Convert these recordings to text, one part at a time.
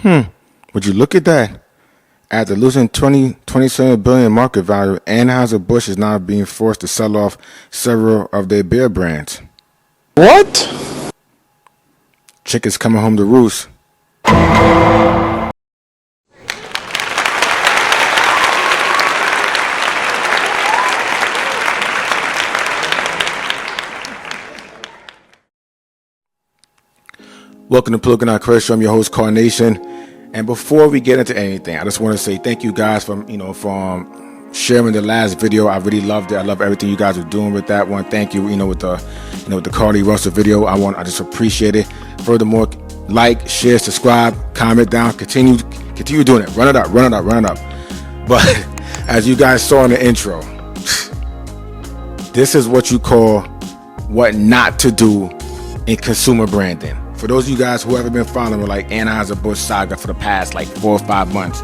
Would you look at that? After losing 27 billion market value, Anheuser-Busch is now being forced to sell off several of their beer brands. What? Chicken's coming home to roost. Welcome to Plug and I Crash. I'm your host, Carnation. And before we get into anything, I just want to say thank you guys for sharing the last video. I really loved it. I love everything you guys are doing with that one. Thank you. With the Carly Russell video, I just appreciate it. Furthermore, like, share, subscribe, comment down. Continue doing it. Run it up. But as you guys saw in the intro, this is what you call what not to do in consumer branding. For those of you guys who haven't been following like Anheuser-Busch saga for the past like 4 or 5 months,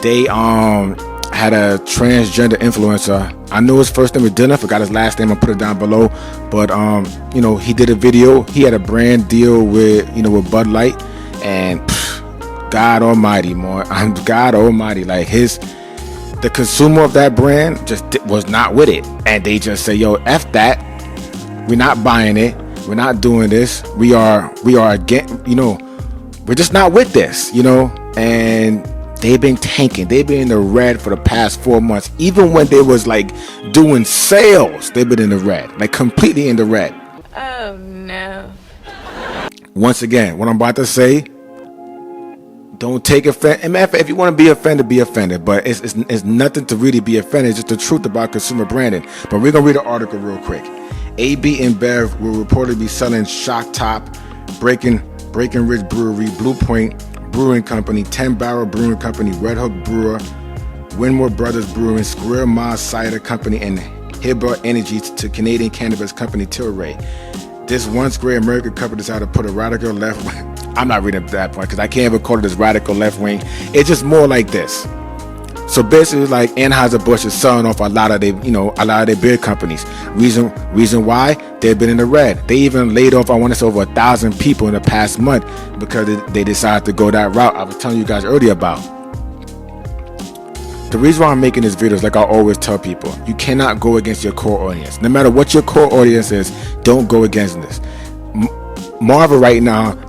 they had a transgender influencer. I know his first name was Dylan, forgot his last name, I'll put it down below. But he did a video. He had a brand deal with Bud Light, and God Almighty, God Almighty, like the consumer of that brand just was not with it, and they just say, yo, F that, we're not buying it. We're not doing this. We are again, we're just not with this, and they've been tanking. They've been in the red for the past 4 months. Even when they was like doing sales, they've been in the red, like completely in the red. Oh no. Once again, what I'm about to say, don't take offense. And if you want to be offended, but it's nothing to really be offended. It's just the truth about consumer branding. But we're going to read an article real quick. AB InBev will reportedly be selling Shock Top, Breckenridge Brewery, Blue Point Brewing Company, 10 Barrel Brewing Company, Red Hook Brewer, Winmore Brothers Brewing, Square Mile Cider Company, and Hibber Energy to Canadian cannabis company Tilray. This once great American company decided to put a radical left wing. I'm not reading that point because I can't even call it as radical left wing. It's just more like this. So basically, like Anheuser-Busch is selling off a lot of their beer companies. Reason why? They've been in the red. They even laid off, I want to say, over 1,000 people in the past month because they decided to go that route I was telling you guys earlier about. The reason why I'm making this video is, like I always tell people, you cannot go against your core audience. No matter what your core audience is, don't go against this.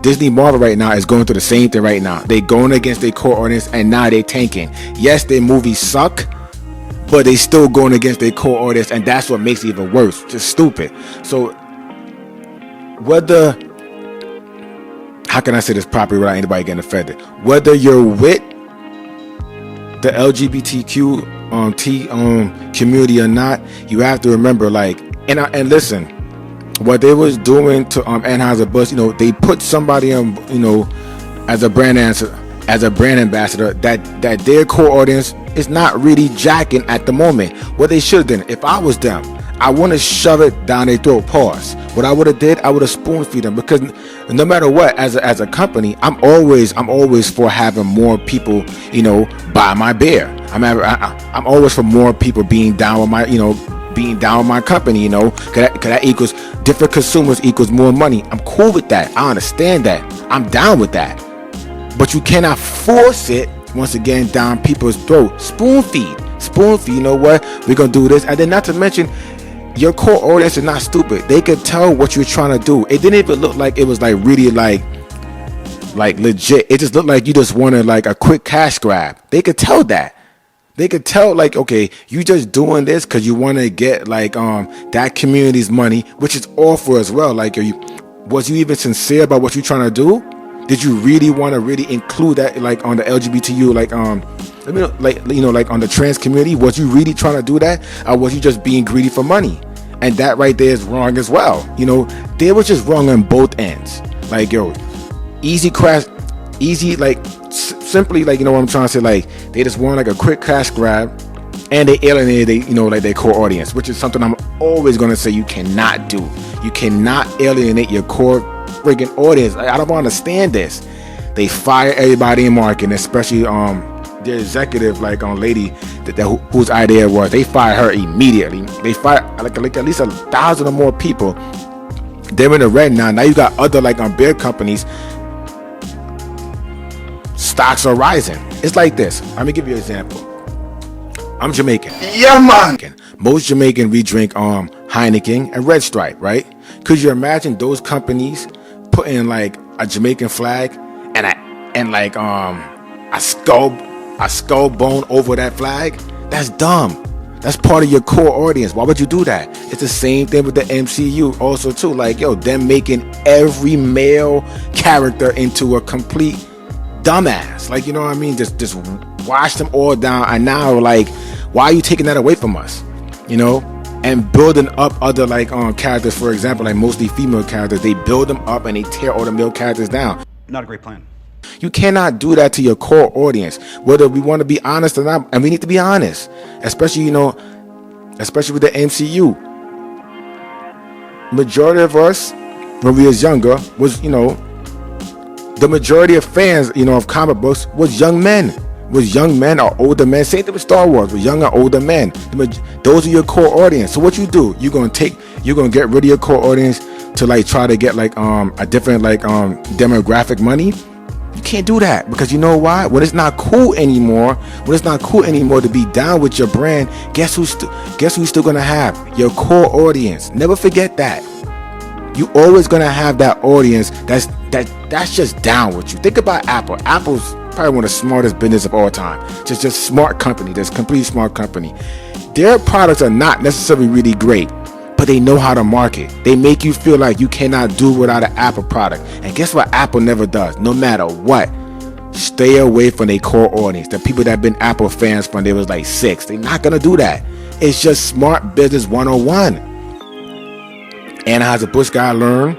Disney Marvel right now is going through the same thing right now. They going against their core audience, and now they tanking. Yes, their movies suck, but they still going against their core audience, and that's what makes it even worse. Just stupid. So how can I say this properly without anybody getting offended? Whether you're with the LGBTQ community or not, you have to remember, and listen. What they was doing to Anheuser-Busch, they put somebody on, as a brand ambassador that their core audience is not really jacking at the moment. What they should have done, if I was them, I want to shove it down their throat. Pause. What I would have did, I would have spoon feed them, because no matter what, as a company, I'm always for having more people, buy my beer. I'm always for more people being down with my, being down with my company, cause that equals different consumers equals more money. I'm cool with that. I understand that. I'm down with that. But you cannot force it, once again, down people's throat. Spoon feed. You know what? We're gonna do this. And then, not to mention, your core audience is not stupid. They could tell what you're trying to do. It didn't even look like it was like really like legit. It just looked like you just wanted like a quick cash grab. They could tell that. They could tell, like, okay, you just doing this because you want to get like that community's money, which is awful as well. Like, was you even sincere about what you're trying to do? Did you really want to really include that, like, on the LGBTQ, like like on the trans community? Was you really trying to do that, or was you just being greedy for money? And that right there is wrong as well. They were just wrong on both ends. Like, yo, simply, like, what I'm trying to say, like, they just want like a quick cash grab, and they alienated their core audience, which is something I'm always going to say you cannot do. You cannot alienate your core freaking audience. I don't understand this. They fire everybody in marketing, especially the executive, like lady whose idea it was. They fired her immediately. They fired like at least 1,000 or more people. They're in the red now. Now you got other beer companies stocks are rising. It's like this. Let me give you an example. I'm Jamaican. Yeah, man. Most Jamaican, we drink Heineken and Red Stripe, right? Could you imagine those companies putting like a Jamaican flag and like a skull bone over that flag? That's dumb. That's part of your core audience. Why would you do that? It's the same thing with the MCU also too. Like, yo, them making every male character into a complete dumbass. Like, you know what I mean? Just wash them all down. And now, like, why are you taking that away from us? You know? And building up other like characters, for example, like mostly female characters, they build them up and they tear all the male characters down. Not a great plan. You cannot do that to your core audience, whether we want to be honest or not. And we need to be honest, especially, you know, especially with the MCU. Majority of us, when we was younger, was, you know, the majority of fans, you know, of comic books was young men. Was young men or older men. Same thing with Star Wars, with younger, older men. Those are your core audience. So what you do, you're gonna get rid of your core audience to like try to get like a different like demographic money. You can't do that, because you know why? When it's not cool anymore, to be down with your brand, guess who's still gonna have? Your core audience. Never forget that. You always gonna have that audience that's just down with you. Think about Apple. Apple's probably one of the smartest business of all time. Just smart company. That's complete smart company. Their products are not necessarily really great, but they know how to market. They make you feel like you cannot do without an Apple product. And guess what? Apple never does. No matter what, stay away from their core audience. The people that have been Apple fans from they was like 6. They're not gonna do that. It's just smart business 101. Anheuser-Busch gotta learn.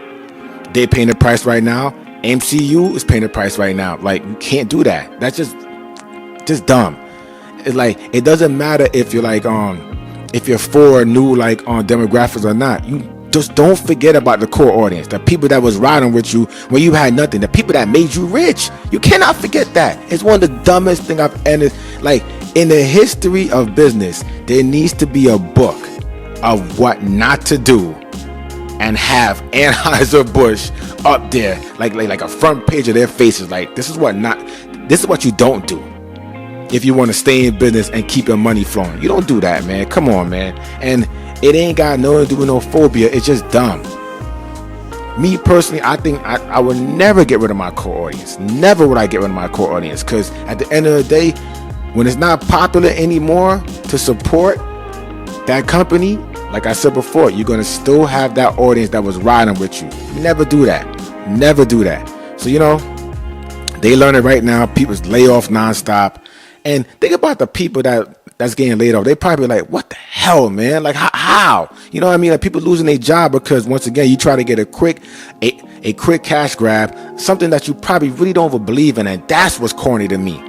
They're paying the price right now. MCU is paying the price right now. Like, you can't do that. That's just dumb. It's like, it doesn't matter if you're like if you're for new like demographics or not. You just don't forget about the core audience, the people that was riding with you when you had nothing, the people that made you rich. You cannot forget that. It's one of the dumbest thing I've ended. Like, in the history of business, there needs to be a book of what not to do, and have Anheuser-Busch up there, like a front page of their faces. Like, this is what you don't do if you want to stay in business and keep your money flowing. You don't do that, man. Come on, man. And it ain't got nothing to do with no phobia. It's just dumb. Me personally, I think I would never get rid of my core audience. Never would I get rid of my core audience, because at the end of the day, when it's not popular anymore to support that company, like I said before, you're going to still have that audience that was riding with you. Never do that. Never do that. So, you know, they learn it right now. People lay off nonstop. And think about the people that's getting laid off. They probably like, what the hell, man? Like, how? You know what I mean? Like, people losing their job because, once again, you try to get a quick cash grab, something that you probably really don't even believe in. And that's what's corny to me.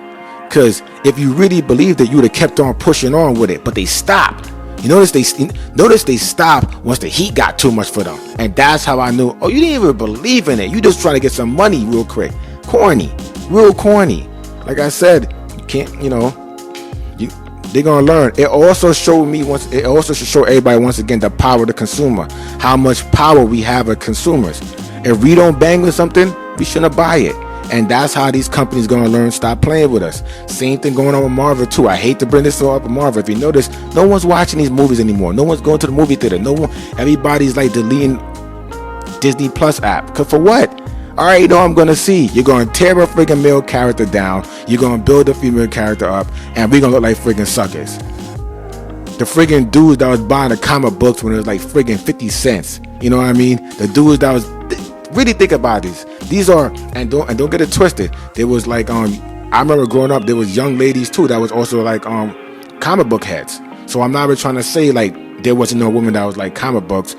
Because if you really believed it, you would have kept on pushing on with it. But they stopped. You notice they stopped once the heat got too much for them. And that's how I knew, oh, you didn't even believe in it. You just trying to get some money real quick. Corny. Real corny. Like I said, you can't, you know, they're going to learn. It also should show everybody once again the power of the consumer. How much power we have as consumers. If we don't bang with something, we shouldn't buy it. And that's how these companies going to learn, stop playing with us. Same thing going on with Marvel too. I hate to bring this all up with Marvel. If you notice, no one's watching these movies anymore. No one's going to the movie theater. Everybody's like deleting Disney Plus app. Cause for what? All right, you know I'm going to see. You're going to tear a freaking male character down. You're going to build a female character up. And we're going to look like freaking suckers. The freaking dudes that was buying the comic books when it was like freaking 50 cents. You know what I mean? The dudes that was... Really think about this. These are, and don't get it twisted. There was like I remember growing up, there was young ladies too that was also like comic book heads. So I'm not really trying to say like there wasn't no woman that was like comic books.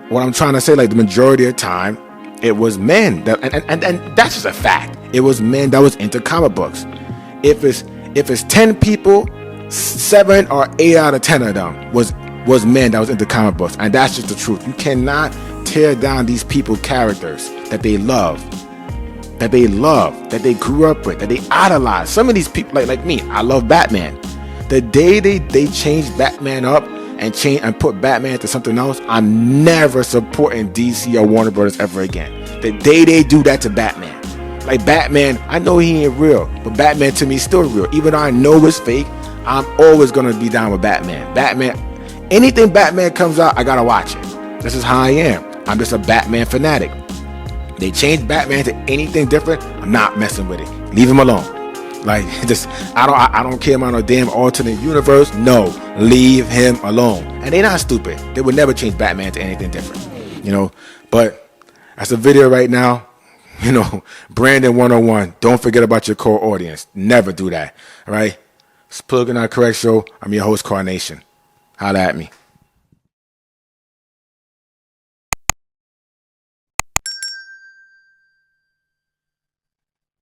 What I'm trying to say, like, the majority of the time, it was men that, and that's just a fact. It was men that was into comic books. If it's 10 people, 7 or 8 out of 10 of them was men that was into comic books, and that's just the truth. You cannot tear down these people characters that they love, that they grew up with, that they idolize. Some of these people, like me, I love Batman. The day they changed Batman up and put Batman to something else, I'm never supporting DC or Warner Brothers ever again. The day they do that to Batman, Like Batman, I know he ain't real, but Batman to me is still real. Even though I know it's fake, I'm always gonna be down with Batman. Batman, anything Batman comes out, I gotta watch it. This is how I am. I'm just a Batman fanatic. They change Batman to anything different, I'm not messing with it. Leave him alone. Like, just I don't care about no damn alternate universe. No, leave him alone. And they're not stupid. They would never change Batman to anything different. But that's a video right now. Brandon 101. Don't forget about your core audience. Never do that. All right? It's Plug and Not Correct Show. I'm your host, Carnation. Holla at me.